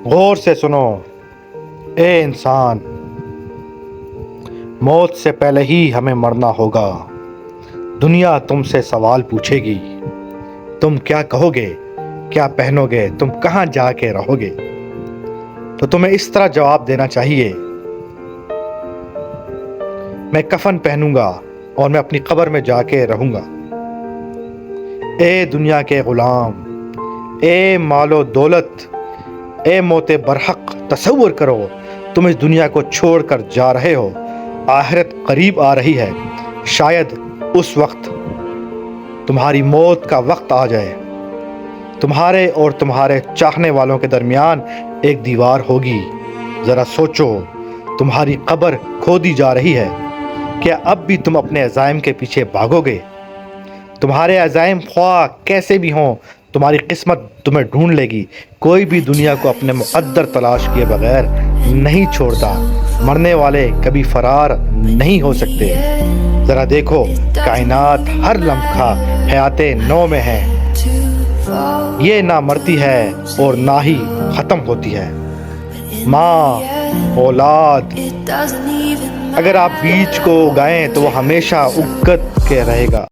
غور سے سنو اے انسان، موت سے پہلے ہی ہمیں مرنا ہوگا۔ دنیا تم سے سوال پوچھے گی، تم کیا کہو گے، کیا پہنو گے، تم کہاں جا کے رہو گے؟ تو تمہیں اس طرح جواب دینا چاہیے، میں کفن پہنوں گا اور میں اپنی قبر میں جا کے رہوں گا۔ اے دنیا کے غلام، اے مال و دولت، اے موت برحق، تصور کرو تم اس دنیا کو چھوڑ کر جا رہے ہو، آخرت قریب آ رہی ہے، شاید اس وقت تمہاری موت کا وقت آ جائے، تمہارے اور تمہارے چاہنے والوں کے درمیان ایک دیوار ہوگی۔ ذرا سوچو، تمہاری قبر کھودی جا رہی ہے، کیا اب بھی تم اپنے عزائم کے پیچھے بھاگو گے؟ تمہارے عزائم خواہ کیسے بھی ہوں، تمہاری قسمت تمہیں ڈھونڈ لے گی۔ کوئی بھی دنیا کو اپنے مقدر تلاش کیے بغیر نہیں چھوڑتا، مرنے والے کبھی فرار نہیں ہو سکتے۔ ذرا دیکھو، کائنات ہر لمحہ حیات نو میں ہے، یہ نہ مرتی ہے اور نہ ہی ختم ہوتی ہے۔ ماں، اولاد، اگر آپ بیج کو اگائیں تو وہ ہمیشہ اگت کے رہے گا۔